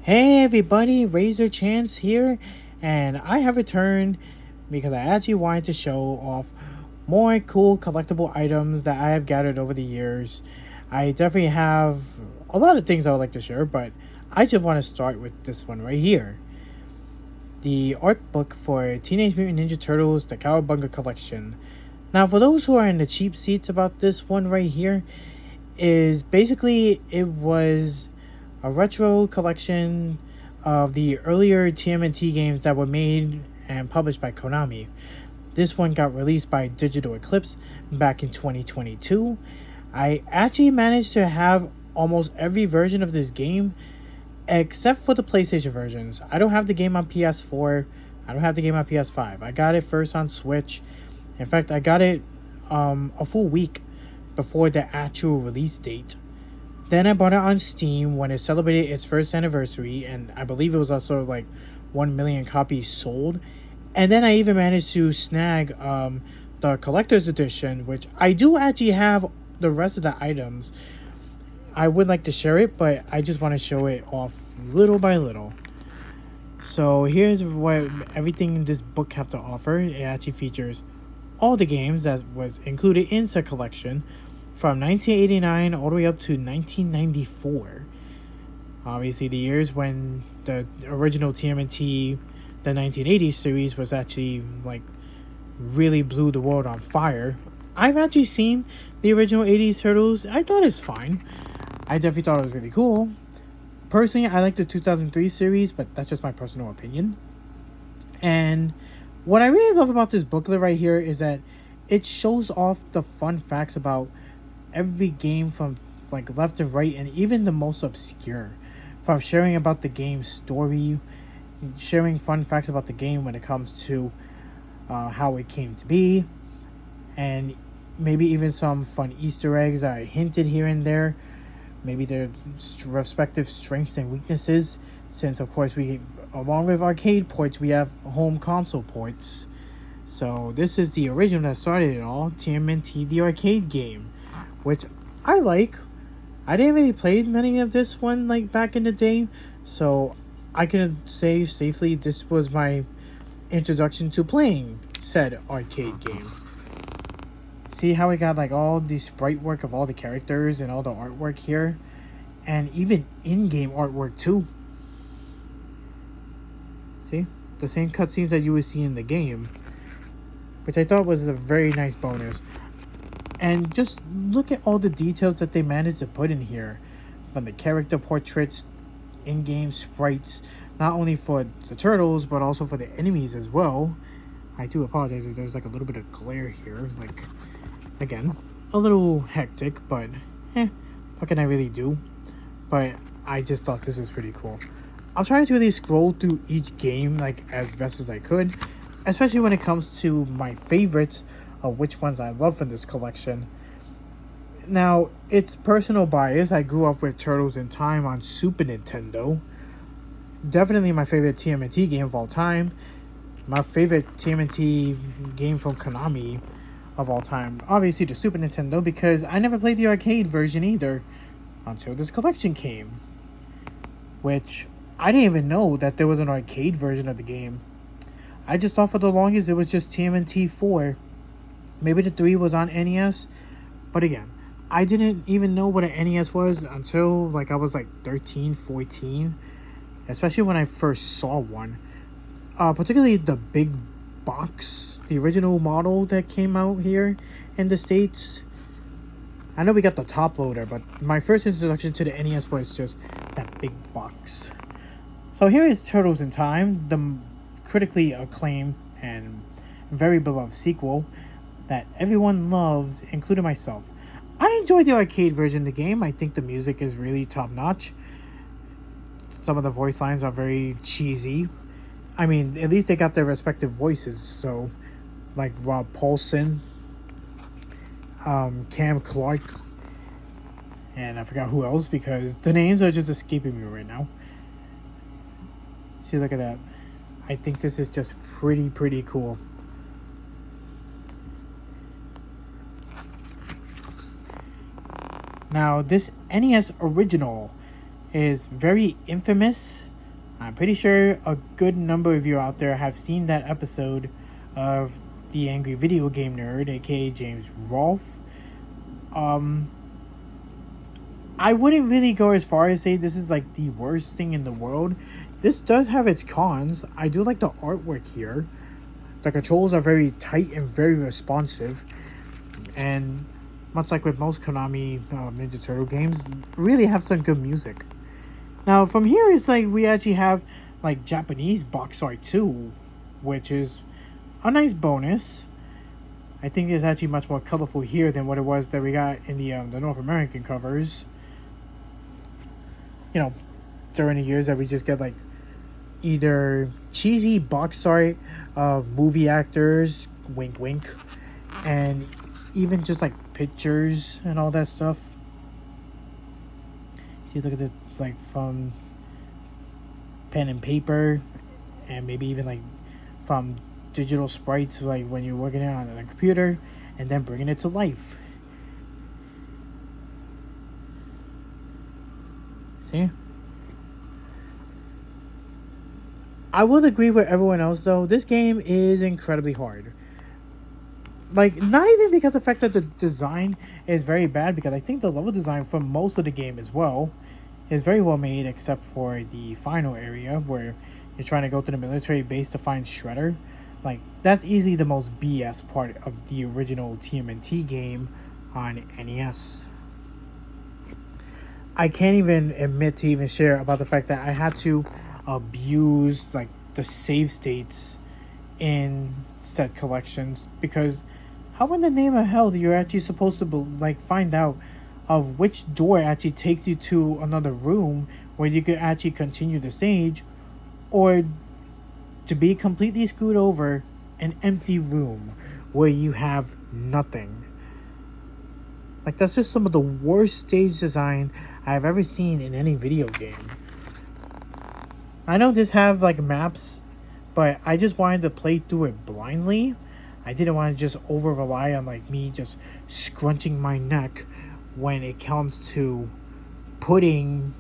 Hey everybody, Razor Chance here, and I have returned because I actually wanted to show off more cool collectible items that I have gathered over the years. I definitely have a lot of things I would like to share, but I just want to start with this one right here. The art book for Teenage Mutant Ninja Turtles, the Cowabunga collection. Now, for those who are in the cheap seats about this one right here, is basically it was a retro collection of the earlier TMNT games that were made and published by Konami. This one got released by Digital Eclipse back in 2022. I actually managed to have almost every version of this game except for the PlayStation versions. I don't have the game on PS4. I don't have the game on PS5. I got it first on Switch. In fact, I got it a full week before the actual release date. Then I bought it on Steam when it celebrated its first anniversary, and I believe it was also like 1 million copies sold. And then I even managed to snag the collector's edition, which I do actually have the rest of the items. I would like to share it, but I just want to show it off little by little. So here's what everything in this book have to offer. It actually features all the games that was included in said collection from 1989 all the way up to 1994. Obviously, the years when the original TMNT, the 1980s series, was actually like really blew the world on fire. I've actually seen the original 80s Turtles. I thought it's fine. I definitely thought it was really cool. Personally, I like the 2003 series, but that's just my personal opinion. And what I really love about this booklet right here is that it shows off the fun facts about every game from like left to right, and even the most obscure, from sharing about the game's story, sharing fun facts about the game when it comes to how it came to be, and maybe even some fun Easter eggs that are hinted here and there, maybe their respective strengths and weaknesses, since of course we, along with arcade ports, we have home console ports. So this is the original that started it all, TMNT the arcade game, which I like. I didn't really play many of this one like back in the day, so I can say safely this was my introduction to playing said arcade game. See how we got like all the sprite work of all the characters and all the artwork here, and even in-game artwork too. See, the same cutscenes that you would see in the game, which I thought was a very nice bonus. And just look at all the details that they managed to put in here, from the character portraits, in-game sprites, not only for the turtles but also for the enemies as well. I do apologize if there's like a little bit of glare here, like, again, a little hectic, but what can I really do? But I just thought this was pretty cool. I'll try to really scroll through each game like as best as I could, especially when it comes to my favorites of which ones I love from this collection. Now, it's personal bias. I grew up with Turtles in Time on Super Nintendo. Definitely my favorite TMNT game of all time. My favorite TMNT game from Konami of all time. Obviously the Super Nintendo, because I never played the arcade version either until this collection came. Which, I didn't even know that there was an arcade version of the game. I just thought for the longest it was just TMNT 4. Maybe the 3 was on NES. But again, I didn't even know what an NES was until like I was like 13, 14. Especially when I first saw one. Particularly the big box, the original model that came out here in the States. I know we got the top loader, but my first introduction to the NES was just that big box. So here is Turtles in Time, the critically acclaimed and very beloved sequel that everyone loves, including myself. I enjoyed the arcade version of the game. I think the music is really top notch. Some of the voice lines are very cheesy. I mean, at least they got their respective voices. So, like Rob Paulson, Cam Clark, and I forgot who else because the names are just escaping me right now. See, look at that. I think this is just pretty cool. Now, this NES original is very infamous. I'm pretty sure a good number of you out there have seen that episode of The Angry Video Game Nerd, aka James Rolfe. I wouldn't really go as far as say this is like the worst thing in the world. This does have its cons. I do like the artwork here. The controls are very tight and very responsive, and much like with most Konami Ninja Turtle games, really have some good music. Now from here, it's like we actually have like Japanese box art too, which is a nice bonus. I think it's actually much more colorful here than what it was that we got in the North American covers. You know, during the years that we just get like either cheesy box art of movie actors, wink wink, and even just like pictures and all that stuff. See, look at this, like from pen and paper, and maybe even like from digital sprites, like when you're working on a computer, and then bringing it to life. See? I will agree with everyone else though. This game is incredibly hard. Like, not even because of the fact that the design is very bad, because I think the level design for most of the game as well is very well made, except for the final area where you're trying to go to the military base to find Shredder. Like, that's easily the most BS part of the original TMNT game on NES. I can't even admit to even share about the fact that I had to abuse like the save states in said collections, because how in the name of hell you're actually supposed to like find out of which door actually takes you to another room where you could actually continue the stage, or to be completely screwed over an empty room where you have nothing. Like, that's just some of the worst stage design I've ever seen in any video game. I know this have like maps, but I just wanted to play through it blindly. I didn't want to just over rely on like me just scrunching my neck when it comes to putting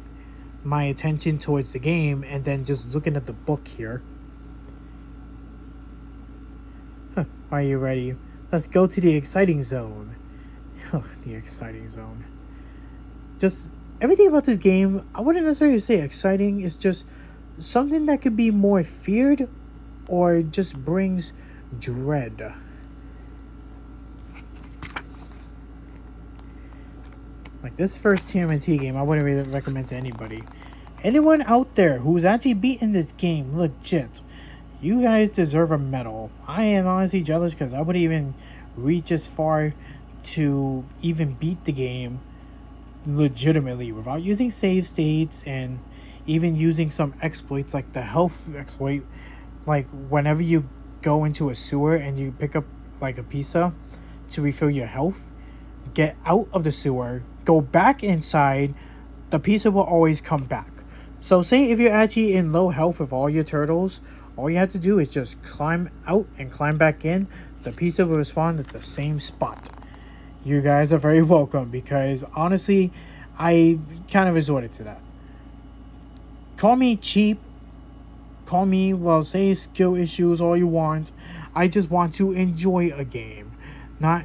my attention towards the game and then just looking at the book here. Are you ready? Let's go to the exciting zone. The exciting zone. Just everything about this game, I wouldn't necessarily say exciting. It's just something that could be more feared or just brings dread. Like, this first TMNT game, I wouldn't really recommend to anybody. Anyone out there who's actually beaten this game legit, you guys deserve a medal. I am honestly jealous because I wouldn't even reach as far to even beat the game legitimately without using save states and even using some exploits like the health exploit. Like, whenever you go into a sewer and you pick up like a pizza to refill your health, get out of the sewer, go back inside, the pizza will always come back. So say if you're actually in low health with all your turtles, all you have to do is just climb out and climb back in. The pizza will respawn at the same spot. You guys are very welcome, because honestly, I kind of resorted to that. Call me cheap, call me, well, say skill issues, all you want. I just want to enjoy a game, not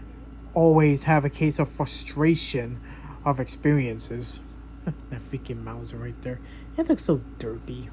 always have a case of frustration of experiences. That freaking Mauser right there. It looks so derpy.